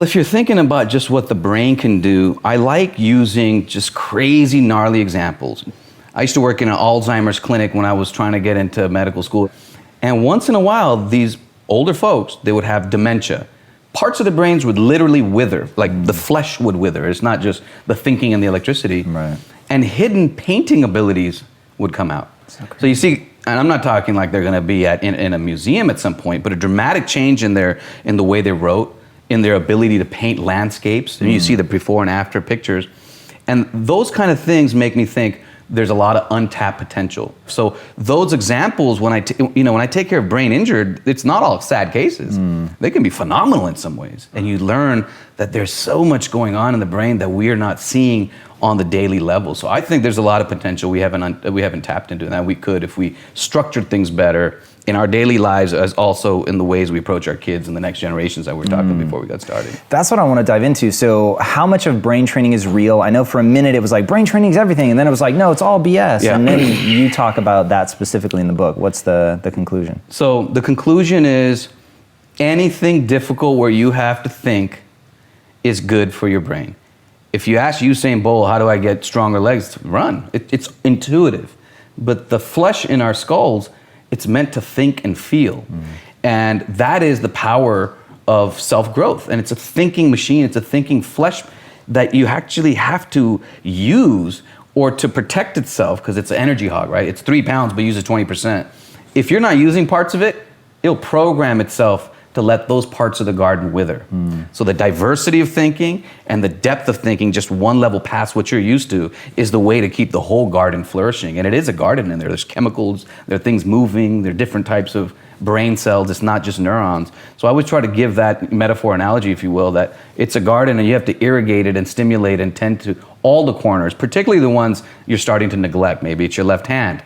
If you're thinking about just what the brain can do, I like using just crazy, gnarly examples. I used to work in an Alzheimer's clinic when I was trying to get into medical school. And once in a while, these older folks, they would have dementia. Parts of the brains would literally wither, like the flesh would wither. It's not just the thinking and the electricity. Right. And hidden painting abilities would come out. So you see, and I'm not talking like they're gonna be in a museum at some point, but a dramatic change in the way they wrote, in their ability to paint landscapes. And you see the before and after pictures. And those kind of things make me think there's a lot of untapped potential. So those examples, when I take care of brain injured, it's not all sad cases. They can be phenomenal in some ways. And you learn that there's so much going on in the brain that we are not seeing on the daily level. So I think there's a lot of potential we haven't tapped into, and that we could if we structured things better in our daily lives, as also in the ways we approach our kids and the next generations that we were talking before we got started. That's what I want to dive into. So how much of brain training is real? I know for a minute it was like brain training is everything, and then it was like, no, it's all BS. Yeah. And then you talk about that specifically in the book. What's the conclusion? So the conclusion is anything difficult where you have to think is good for your brain. If you ask Usain Bolt, how do I get stronger legs? Run. It's intuitive. But the flesh in our skulls, it's meant to think and feel. And that is the power of self-growth. And it's a thinking machine, it's a thinking flesh that you actually have to use or to protect itself, because it's an energy hog, right? It's 3 pounds, but uses 20%. If you're not using parts of it, it'll program itself to let those parts of the garden wither. So the diversity of thinking and the depth of thinking, just one level past what you're used to, is the way to keep the whole garden flourishing. And it is a garden in there. There's chemicals, there are things moving, there are different types of brain cells. It's not just neurons. So I always try to give that metaphor analogy, if you will, that it's a garden and you have to irrigate it and stimulate and tend to all the corners, particularly the ones you're starting to neglect. Maybe it's your left hand.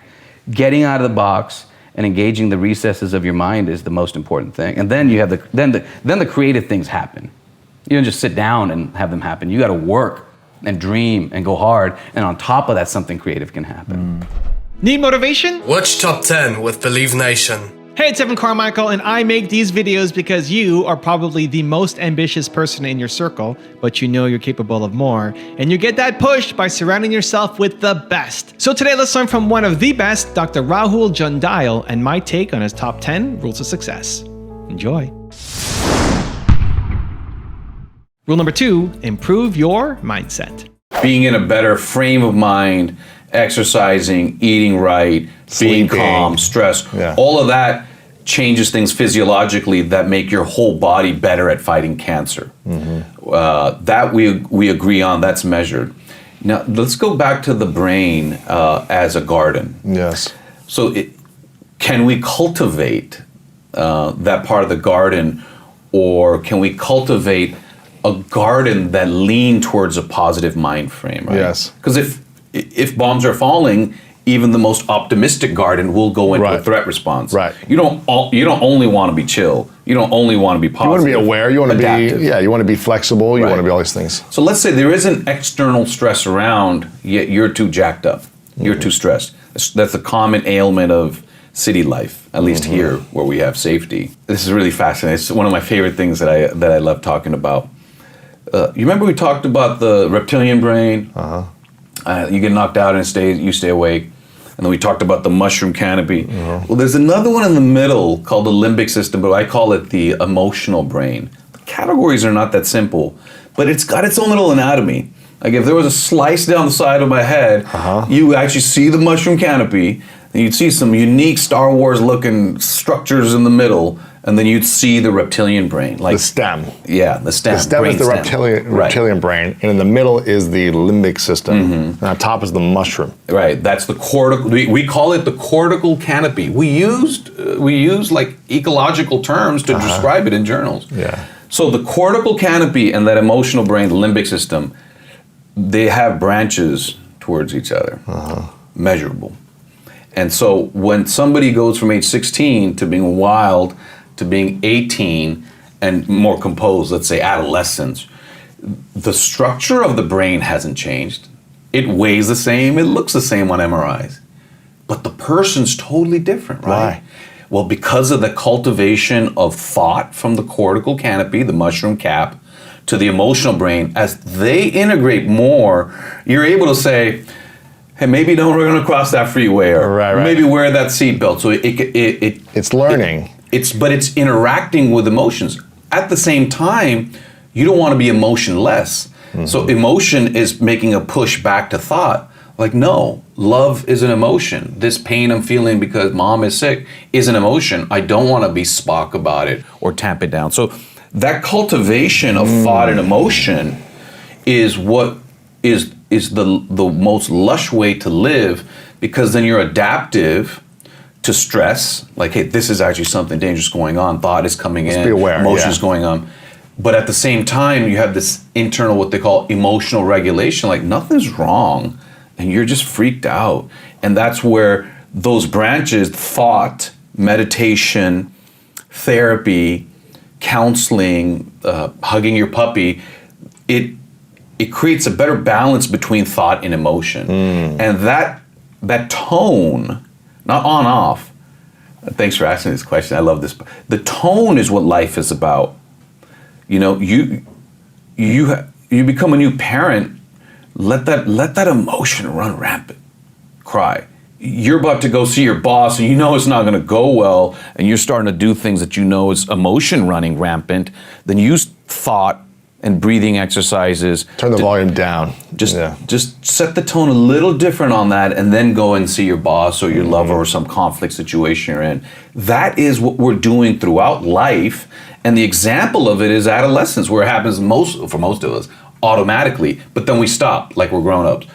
Getting out of the box and engaging the recesses of your mind is the most important thing. And then you have then the creative things happen. You don't just sit down and have them happen. You got to work and dream and go hard, and on top of that, something creative can happen. Need motivation? Watch Top 10 with Believe Nation. Hey, it's Evan Carmichael, and I make these videos because you are probably the most ambitious person in your circle, but you know you're capable of more, and you get that push by surrounding yourself with the best. So today, let's learn from one of the best, Dr. Rahul Jandial, and my take on his top 10 rules of success. Enjoy. Rule number 2, improve your mindset. Being in a better frame of mind, exercising, eating right, being calm, stress, all of that changes things physiologically that make your whole body better at fighting cancer. That we agree on, that's measured. Now, let's go back to the brain as a garden. Yes. So can we cultivate that part of the garden, or can we cultivate a garden that lean towards a positive mind frame, right? Yes. Because if bombs are falling, even the most optimistic garden will go into a threat response. Right. You don't only want to be chill. You don't only want to be positive. You want to be aware. You want to adaptive. you want to be flexible. You want to be all these things. So let's say there is an external stress around, yet you're too jacked up. You're too stressed. That's a common ailment of city life, at least here where we have safety. This is really fascinating. It's one of my favorite things that I love talking about. You remember we talked about the reptilian brain? You get knocked out and you stay awake. And then we talked about the mushroom canopy. Well, there's another one in the middle called the limbic system, but I call it the emotional brain. The categories are not that simple, but it's got its own little anatomy. Like if there was a slice down the side of my head, you actually see the mushroom canopy, and you'd see some unique Star Wars looking structures in the middle, and then you'd see the reptilian brain. Like the stem. Yeah, the stem. The stem is the reptilian brain, and in the middle is the limbic system, and on top is the mushroom. Right, that's the cortical, we call it the cortical canopy. We use like ecological terms to describe it in journals. Yeah. So the cortical canopy and that emotional brain, the limbic system, they have branches towards each other, measurable. And so when somebody goes from age 16 to being wild to being 18 and more composed, let's say adolescence, the structure of the brain hasn't changed. It weighs the same, it looks the same on MRIs. But the person's totally different, right? Why? Well, because of the cultivation of thought from the cortical canopy, the mushroom cap, to the emotional brain, as they integrate more, you're able to say, hey, maybe don't run across that freeway, or Right. maybe wear that seatbelt. So It's learning. but it's interacting with emotions. At the same time, you don't want to be emotionless. So emotion is making a push back to thought. Like, no, love is an emotion. This pain I'm feeling because mom is sick is an emotion. I don't want to be Spock about it or tamp it down. So that cultivation of thought and emotion is what is the most lush way to live, because then you're adaptive to stress. Like, hey, this is actually something dangerous going on. Thought is coming in. Be aware, emotion is yeah. going on. But at the same time, you have this internal, what they call emotional regulation. Like, nothing's wrong, and you're just freaked out. And that's where those branches, thought, meditation, therapy, counseling, hugging your puppy, it creates a better balance between thought and emotion. And that tone, not on off. Thanks for asking this question. I love this. The tone is what life is about. You know, you become a new parent. Let that emotion run rampant. Cry. You're about to go see your boss, and you know it's not going to go well, and you're starting to do things that you know is emotion running rampant. Then use thought and breathing exercises. Turn the volume down. Just set the tone a little different on that, and then go and see your boss or your lover or some conflict situation you're in. That is what we're doing throughout life, and the example of it is adolescence, where it happens for most of us automatically, but then we stop like we're grown-ups.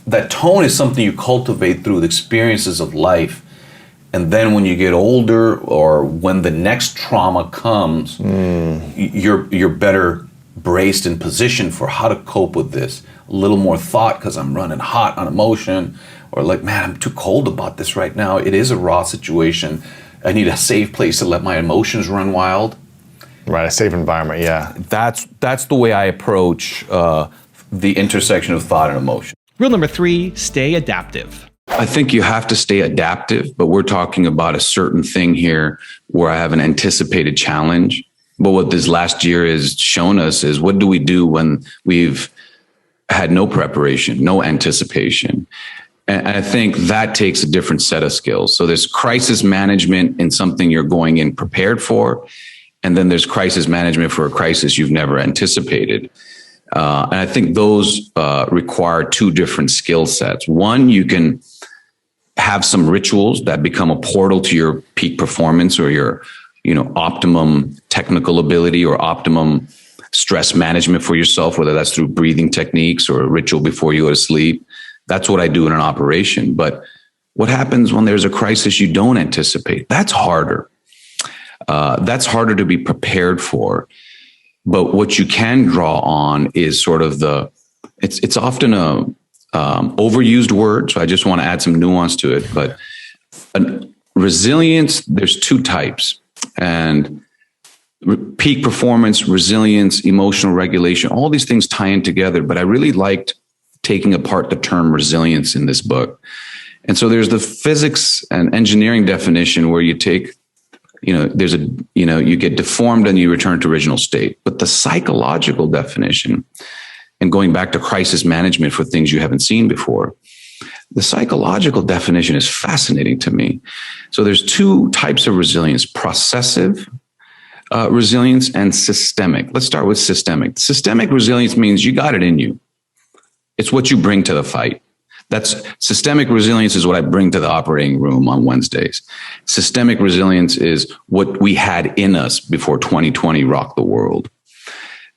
That tone is something you cultivate through the experiences of life. And then when you get older, or when the next trauma comes, you're better braced and positioned for how to cope with this. A little more thought, because I'm running hot on emotion, or like, man, I'm too cold about this right now. It is a raw situation. I need a safe place to let my emotions run wild. Right, a safe environment, yeah. That's the way I approach the intersection of thought and emotion. Rule number 3, stay adaptive. I think you have to stay adaptive, but we're talking about a certain thing here where I have an anticipated challenge. But what this last year has shown us is, what do we do when we've had no preparation, no anticipation? And I think that takes a different set of skills. So there's crisis management in something you're going in prepared for. And then there's crisis management for a crisis you've never anticipated. And I think those require two different skill sets. One, you can have some rituals that become a portal to your peak performance, or your, optimum technical ability, or optimum stress management for yourself, whether that's through breathing techniques or a ritual before you go to sleep. That's what I do in an operation. But what happens when there's a crisis you don't anticipate? That's harder. That's harder to be prepared for. But what you can draw on is sort of it's often a overused word, so I just want to add some nuance to it. But resilience, there's two types, and peak performance, resilience, emotional regulation, all these things tie in together. But I really liked taking apart the term resilience in this book. And so there's the physics and engineering definition, where you take, you get deformed and you return to original state. But the psychological definition, and going back to crisis management for things you haven't seen before, the psychological definition is fascinating to me. So there's two types of resilience: processive resilience and systemic. Let's start with systemic. Systemic resilience means you got it in you. It's what you bring to the fight. That's systemic resilience is what I bring to the operating room on Wednesdays. Systemic resilience is what we had in us before 2020 rocked the world.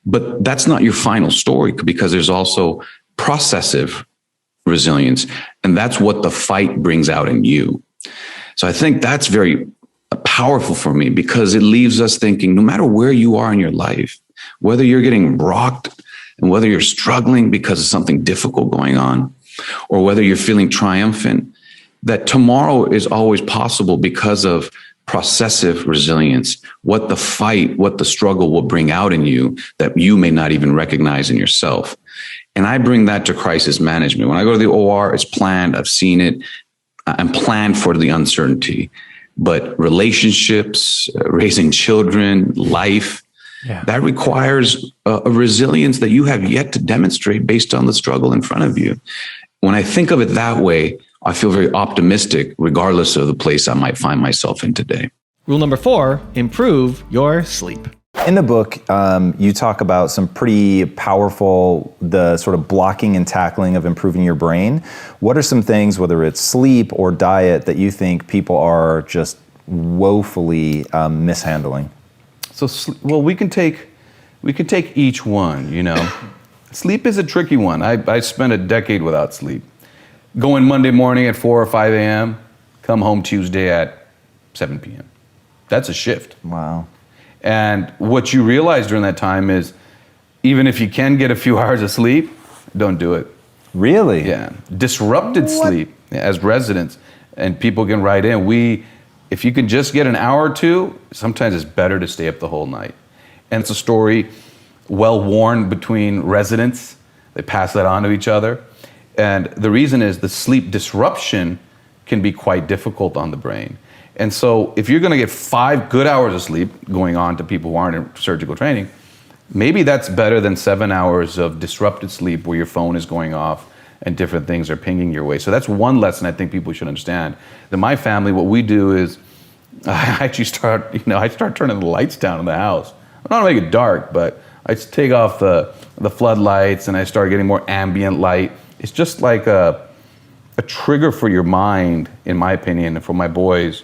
But that's not your final story, because there's also processive resilience, and that's what the fight brings out in you. So I think that's very powerful for me, because it leaves us thinking, no matter where you are in your life, whether you're getting rocked and whether you're struggling because of something difficult going on, or whether you're feeling triumphant, that tomorrow is always possible because of processive resilience, what the fight, what the struggle will bring out in you that you may not even recognize in yourself. And I bring that to crisis management. When I go to the OR, it's planned. I've seen it. I'm planned for the uncertainty. But relationships, raising children, life, That requires a resilience that you have yet to demonstrate based on the struggle in front of you. When I think of it that way, I feel very optimistic, regardless of the place I might find myself in today. Rule number 4, improve your sleep. In the book, you talk about some pretty powerful, the sort of blocking and tackling of improving your brain. What are some things, whether it's sleep or diet, that you think people are just woefully mishandling? So, well, we can take each one, you know. Sleep is a tricky one. I spent a decade without sleep. Going Monday morning at 4 or 5 a.m., come home Tuesday at 7 p.m. That's a shift. Wow. And what you realize during that time is, even if you can get a few hours of sleep, don't do it. Really? Yeah. Disrupted sleep as residents, and people can write in. If you can just get an hour or two, sometimes it's better to stay up the whole night. And it's a story well worn between residents. They pass that on to each other. And the reason is the sleep disruption can be quite difficult on the brain. And so if you're going to get 5 good hours of sleep going on to people who aren't in surgical training, maybe that's better than 7 hours of disrupted sleep where your phone is going off and different things are pinging your way. So that's one lesson I think people should understand. In my family, what we do is I actually start turning the lights down in the house. I don't make it dark, but I take off the floodlights and I start getting more ambient light. It's just like a trigger for your mind, in my opinion, and for my boys,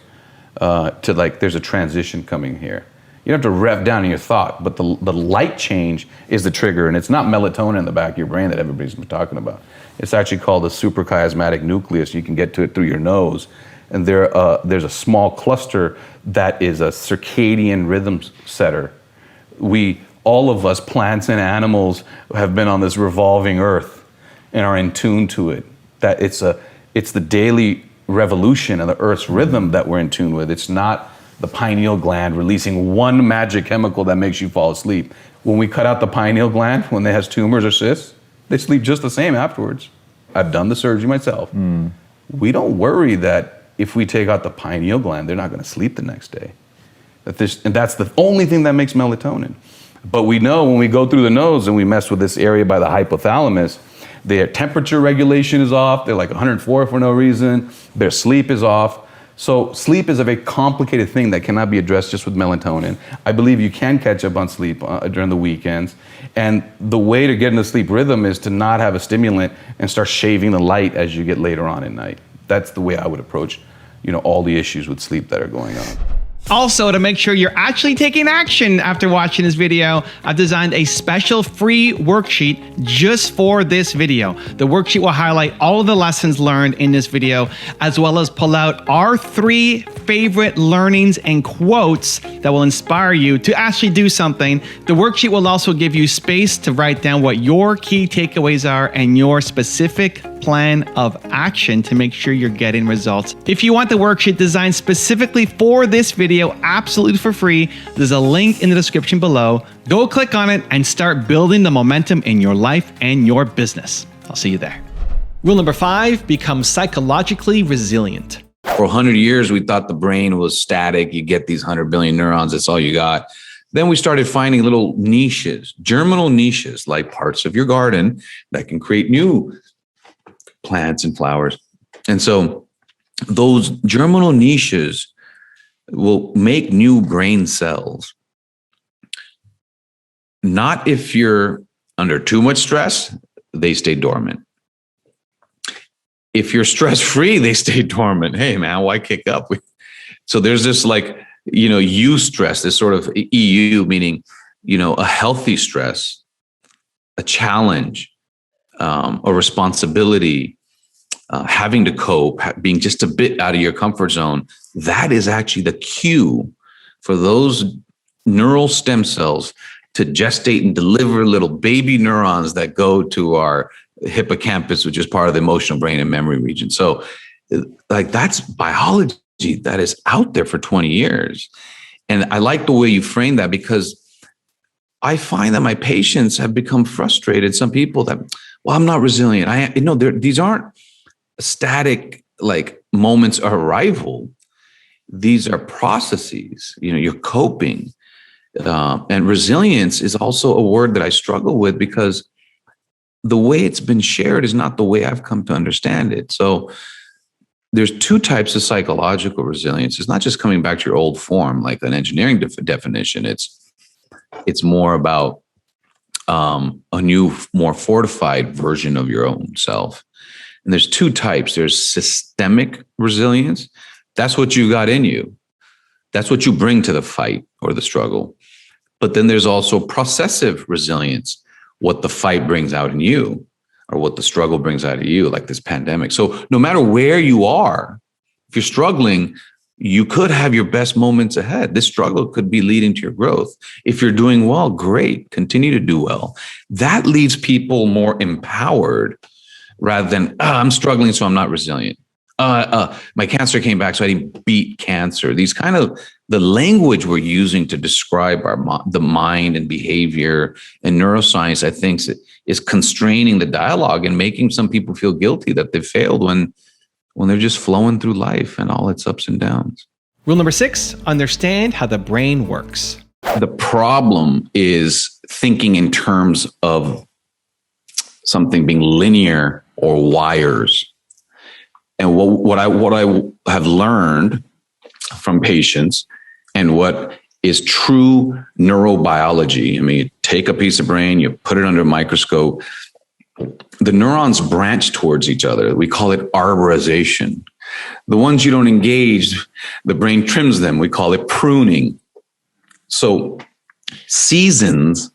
to like, there's a transition coming here. You don't have to rev down in your thought, but the light change is the trigger, and it's not melatonin in the back of your brain that everybody's been talking about. It's actually called the suprachiasmatic nucleus. You can get to it through your nose, and there's a small cluster that is a circadian rhythm setter. All of us, plants and animals, have been on this revolving earth and are in tune to it. That it's the daily revolution of the Earth's rhythm that we're in tune with. It's not the pineal gland releasing one magic chemical that makes you fall asleep. When we cut out the pineal gland, when it has tumors or cysts, they sleep just the same afterwards. I've done the surgery myself. We don't worry that if we take out the pineal gland, they're not going to sleep the next day. And that's the only thing that makes melatonin. But we know when we go through the nose and we mess with this area by the hypothalamus, their temperature regulation is off. They're like 104 for no reason. Their sleep is off. So sleep is a very complicated thing that cannot be addressed just with melatonin. I believe you can catch up on sleep during the weekends. And the way to get in the sleep rhythm is to not have a stimulant and start shaving the light as you get later on at night. That's the way I would approach, all the issues with sleep that are going on. Also, to make sure you're actually taking action after watching this video, I've designed a special free worksheet just for this video. The worksheet will highlight all of the lessons learned in this video, as well as pull out our 3 favorite learnings and quotes that will inspire you to actually do something. The worksheet will also give you space to write down what your key takeaways are and your specific plan of action to make sure you're getting results. If you want the worksheet designed specifically for this video, absolutely for free, there's a link in the description below. Go click on it and start building the momentum in your life and your business. I'll see you there. Rule number 5, become psychologically resilient. For 100 years, we thought the brain was static. You get these 100 billion neurons, that's all you got. Then we started finding little niches, germinal niches, like parts of your garden that can create new plants and flowers. And so those germinal niches will make new brain cells. Not if you're under too much stress, they stay dormant. If you're stress-free, they stay dormant. Hey man, why kick up? So there's this eustress, this sort of EU, meaning, a healthy stress, a challenge, a responsibility, having to cope, being just a bit out of your comfort zone. That is actually the cue for those neural stem cells to gestate and deliver little baby neurons that go to our hippocampus, which is part of the emotional brain and memory region. So that's biology that is out there for 20 years. And I like the way you frame that, because I find that my patients have become frustrated. Some people that, I'm not resilient. These aren't static moments of arrival. These are processes. You're coping. And resilience is also a word that I struggle with because the way it's been shared is not the way I've come to understand it. So there's two types of psychological resilience. It's not just coming back to your old form, like an engineering definition. It's more about a new, more fortified version of your own self. And there's two types. There's systemic resilience. That's what you got in you. That's what you bring to the fight or the struggle. But then there's also processive resilience, what the fight brings out in you or what the struggle brings out of you, like this pandemic. So no matter where you are, if you're struggling, you could have your best moments ahead. This struggle could be leading to your growth. If you're doing well, great, continue to do well. That leaves people more empowered rather than, I'm struggling, so I'm not resilient. My cancer came back, so I didn't beat cancer. These kind of the language we're using to describe the mind and behavior and neuroscience, I think, is constraining the dialogue and making some people feel guilty that they failed when they're just flowing through life and all its ups and downs. Rule number 6, understand how the brain works. The problem is thinking in terms of something being linear or wires. And what I have learned from patients and what is true neurobiology, I mean, you take a piece of brain, you put it under a microscope, the neurons branch towards each other. We call it arborization. The ones you don't engage, the brain trims them. We call it pruning. So seasons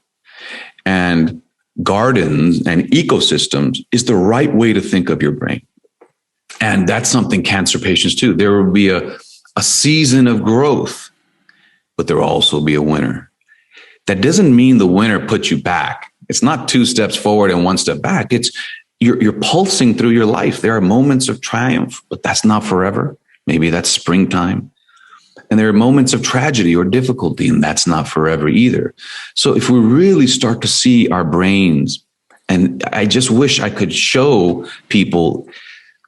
and gardens and ecosystems is the right way to think of your brain. And that's something cancer patients too. There will be a season of growth, but there will also be a winter. That doesn't mean the winter puts you back. It's not 2 steps forward and 1 step back. It's you're pulsing through your life. There are moments of triumph, but that's not forever. Maybe that's springtime. And there are moments of tragedy or difficulty, and that's not forever either. So if we really start to see our brains, and I just wish I could show people,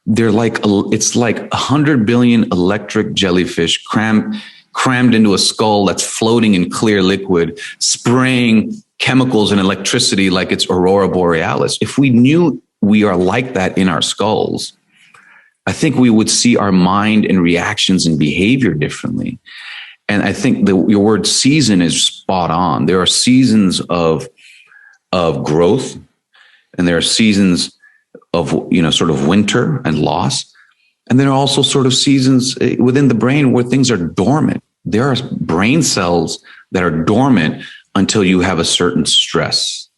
it's like 100 billion electric jellyfish crammed into a skull that's floating in clear liquid, spraying chemicals and electricity like it's aurora borealis. If we knew we are like that in our skulls, I think we would see our mind and reactions and behavior differently. And I think your word season is spot on. There are seasons of growth, and there are seasons of, sort of winter and loss. And there are also sort of seasons within the brain where things are dormant. There are brain cells that are dormant until you have a certain stress.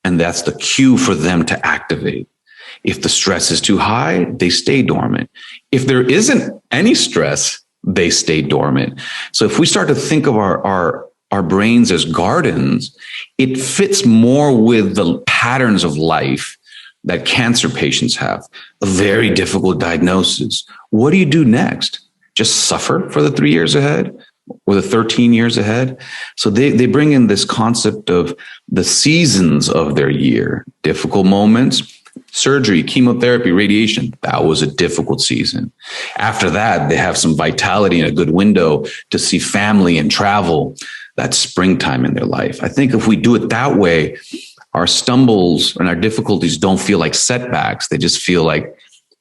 And that's the cue for them to activate. If the stress is too high, they stay dormant. If there isn't any stress, they stay dormant. So if we start to think of our brains as gardens, it fits more with the patterns of life that cancer patients have. A very difficult diagnosis. What do you do next? Just suffer for the 3 years ahead or the 13 years ahead? So they bring in this concept of the seasons of their year, difficult moments, surgery, chemotherapy, radiation. That was a difficult season. After that, they have some vitality and a good window to see family and travel. That's springtime in their life. I think if we do it that way, our stumbles and our difficulties don't feel like setbacks. They just feel like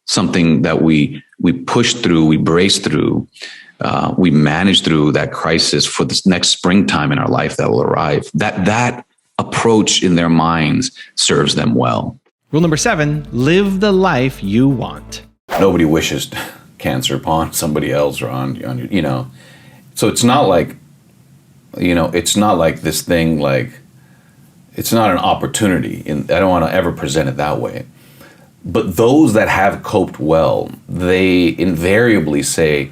something that we push through, we brace through, we manage through that crisis for this next springtime in our life that will arrive. That approach in their minds serves them well. Rule number 7, live the life you want. Nobody wishes cancer upon somebody else or on So it's not like, it's not like this thing, like, it's not an opportunity. And I don't want to ever present it that way. But those that have coped well, they invariably say,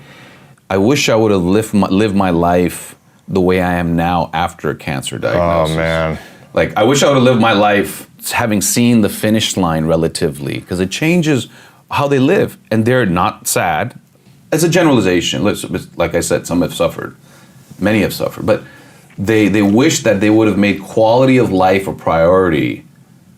I wish I would have lived my life the way I am now after a cancer diagnosis. Oh, man. Like, I wish I would have lived my life having seen the finish line relatively, because it changes how they live. And they're not sad. As a generalization, like I said, some have suffered. Many have suffered. But they wish that they would have made quality of life a priority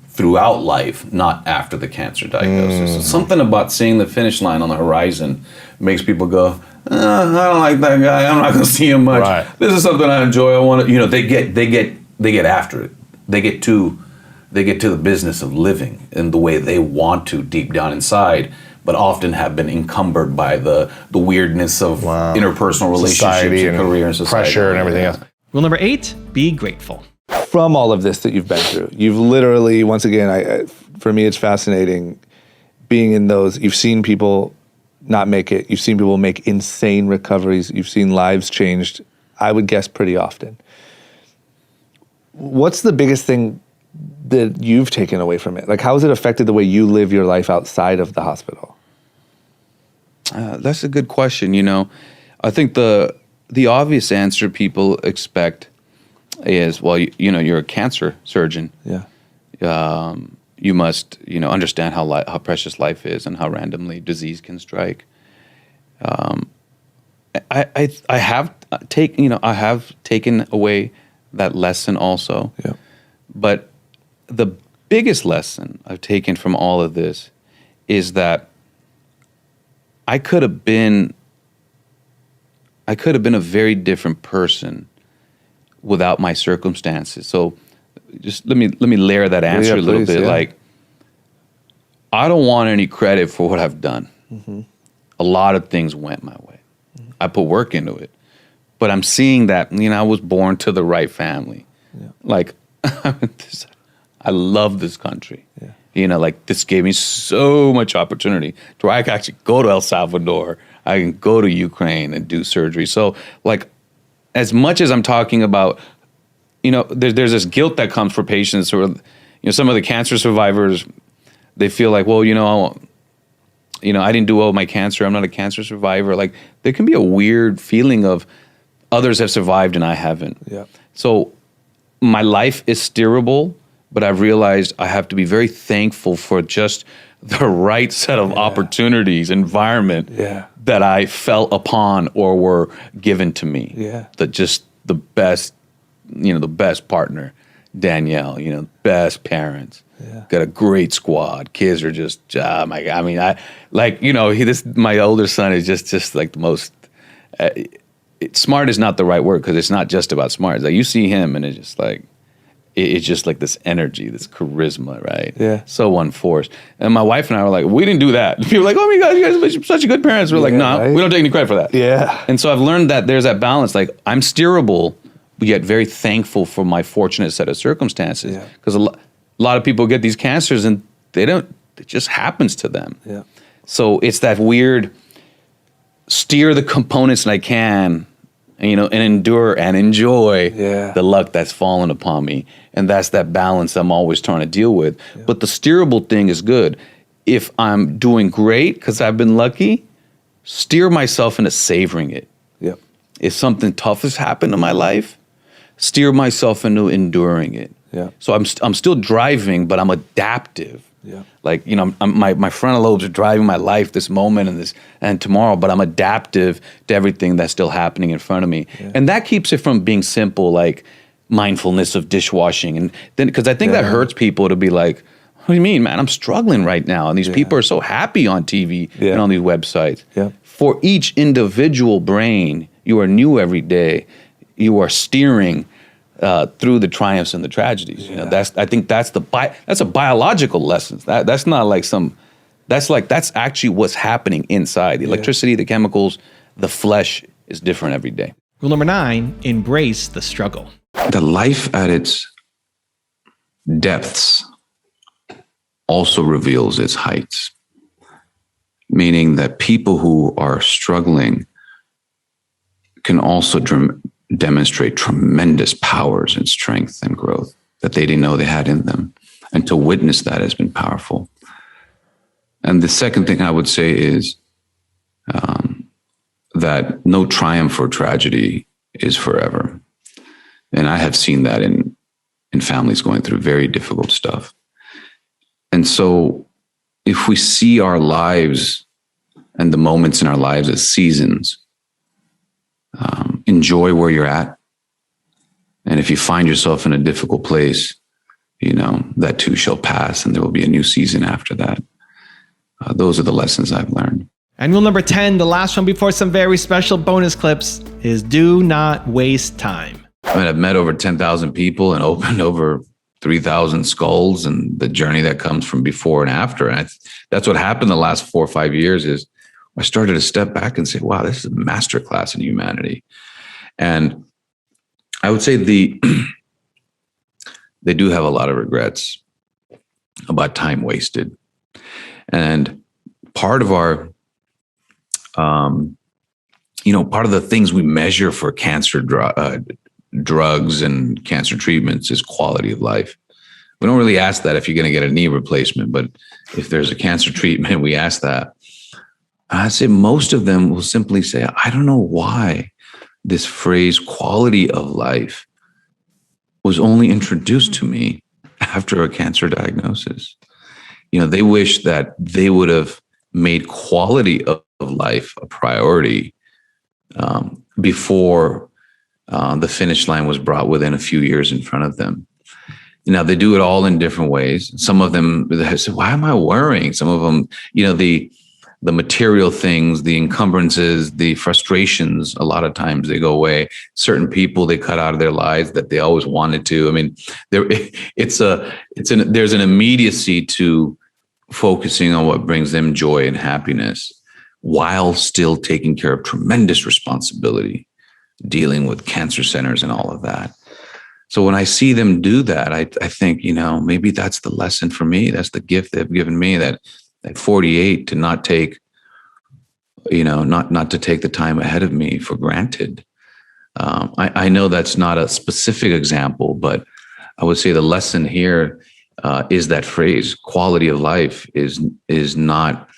throughout life, not after the cancer diagnosis. So something about seeing the finish line on the horizon makes people go, I don't like that guy. I'm not going to see him much. Right. This is something I enjoy. I want to, they get after it. They get to the business of living in the way they want to deep down inside, but often have been encumbered by the weirdness of interpersonal relationships Society and career and society. Pressure and everything else. Rule number 8, be grateful. From all of this that you've been through, you've literally, once again, for me, it's fascinating being in those. You've seen people not make it. You've seen people make insane recoveries. You've seen lives changed, I would guess, pretty often. What's the biggest thing that you've taken away from it? Like, how has it affected the way you live your life outside of the hospital? That's a good question. I think the obvious answer people expect is, well, you're a cancer surgeon. Yeah. You must, understand how precious life is and how randomly disease can strike. I have taken away that lesson also. Yeah. But the biggest lesson I've taken from all of this is that I could have been a very different person without my circumstances. So just let me layer that answer a little bit. Yeah. Like, I don't want any credit for what I've done. Mm-hmm. A lot of things went my way. Mm-hmm. I put work into it. But I'm seeing that, I was born to the right family. Yeah. Like, I love this country. Yeah. This gave me so much opportunity to where I can actually go to El Salvador. I can go to Ukraine and do surgery. So, as much as I'm talking about, there's this guilt that comes for patients who are, some of the cancer survivors, they feel like, well, I didn't do well with my cancer. I'm not a cancer survivor. Like, there can be a weird feeling of others have survived and I haven't. Yeah. So my life is steerable, but I've realized I have to be very thankful for just the right set of opportunities, environment that I fell upon or were given to me. Yeah. The best partner, Danielle, best parents. Yeah. Got a great squad. Kids are just, my older son is just like the most, smart is not the right word because it's not just about smart. It's like you see him and it's just like, it's just like this energy, this charisma, right? Yeah. So unforced. And my wife and I were like, we didn't do that. People were like, oh my God, you guys are such a good parents. We're like, no, right? we don't take any credit for that. Yeah. And so I've learned that there's that balance. Like, I'm steerable, but yet very thankful for my fortunate set of circumstances. Because a lot of people get these cancers and it just happens to them. Yeah. So it's that weird steer the components that I can, and endure and enjoy the luck that's fallen upon me. And that's that balance I'm always trying to deal with. Yeah. But the steerable thing is good. If I'm doing great because I've been lucky, steer myself into savoring it. Yeah. If something tough has happened in my life, steer myself into enduring it. Yeah. So I'm still driving, but I'm adaptive. Yeah. Like, my frontal lobes are driving my life this moment and tomorrow, but I'm adaptive to everything that's still happening in front of me. Yeah. And that keeps it from being simple, like mindfulness of dishwashing. And then, because I think that hurts people to be like, what do you mean, man? I'm struggling right now. And these people are so happy on TV and on these websites. Yeah. For each individual brain, you are new every day. You are steering through the triumphs and the tragedies. I think that's a biological lesson. That's not like that's actually what's happening inside. The electricity, the chemicals, the flesh is different every day. Rule number 9, embrace the struggle. The life at its depths also reveals its heights, meaning that people who are struggling can also demonstrate tremendous powers and strength and growth that they didn't know they had in them. And to witness that has been powerful. And the second thing I would say is that no triumph or tragedy is forever. And I have seen that in families going through very difficult stuff. And so if we see our lives and the moments in our lives as seasons, enjoy where you're at. And if you find yourself in a difficult place, that too shall pass and there will be a new season after that. Those are the lessons I've learned. And rule number 10, the last one before some very special bonus clips, is do not waste time. I mean, I've met over 10,000 people and opened over 3,000 skulls, and the journey that comes from before and after. And that's what happened the last 4 or 5 years is I started to step back and say, wow, this is a masterclass in humanity. And I would say they do have a lot of regrets about time wasted. And part of our, part of the things we measure for cancer drugs and cancer treatments is quality of life. We don't really ask that if you're going to get a knee replacement, but if there's a cancer treatment, we ask that. I'd say most of them will simply say, I don't know why this phrase quality of life was only introduced to me after a cancer diagnosis. They wish that they would have made quality of life a priority before the finish line was brought within a few years in front of them. Now, they do it all in different ways. Some of them they say, why am I worrying? Some of them, the material things, the encumbrances, the frustrations, a lot of times they go away. Certain people they cut out of their lives that they always wanted to. I mean, there's an immediacy to focusing on what brings them joy and happiness while still taking care of tremendous responsibility, dealing with cancer centers and all of that. So when I see them do that, I think, maybe that's the lesson for me. That's the gift they've given me, that at 48 to not take, not to take the time ahead of me for granted. I know that's not a specific example, but I would say the lesson here is that phrase, quality of life is not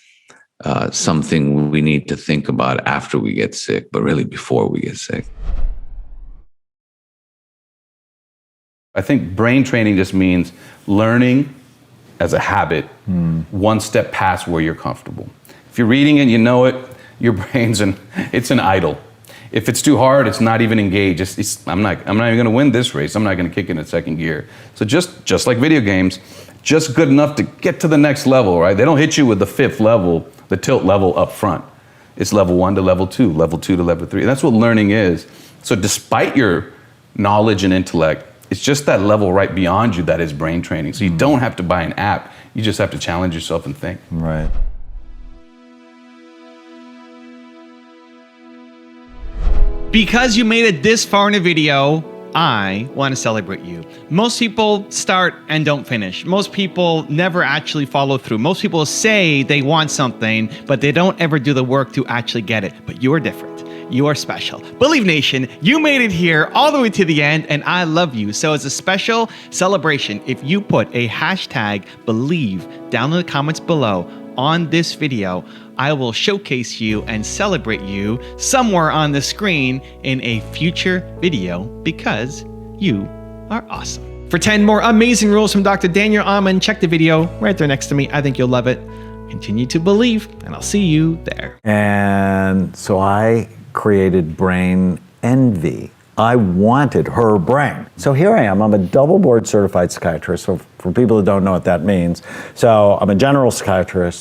something we need to think about after we get sick, but really before we get sick. I think brain training just means learning as a habit, one step past where you're comfortable. If you're reading it, you know it, your brain's it's an idle. If it's too hard, it's not even engaged. I'm not even going to win this race. I'm not going to kick in a second gear. So just like video games, just good enough to get to the next level, right? They don't hit you with the 5th level, the tilt level up front. It's level 1 to level 2, level 2 to level 3. That's what learning is. So despite your knowledge and intellect, it's just that level right beyond you that is brain training. So you don't have to buy an app. You just have to challenge yourself and think. Right. Because you made it this far in a video, I want to celebrate you. Most people start and don't finish. Most people never actually follow through. Most people say they want something, but they don't ever do the work to actually get it. But you are different. You are special. Believe Nation, you made it here all the way to the end, and I love you. So as a special celebration, if you put a hashtag Believe down in the comments below on this video, I will showcase you and celebrate you somewhere on the screen in a future video because you are awesome. For 10 more amazing rules from Dr. Daniel Amen, check the video right there next to me. I think you'll love it. Continue to believe, and I'll see you there. And so I created brain envy. I wanted her brain. So here I am. I'm a double board certified psychiatrist. So for people who don't know what that means, so I'm a general psychiatrist.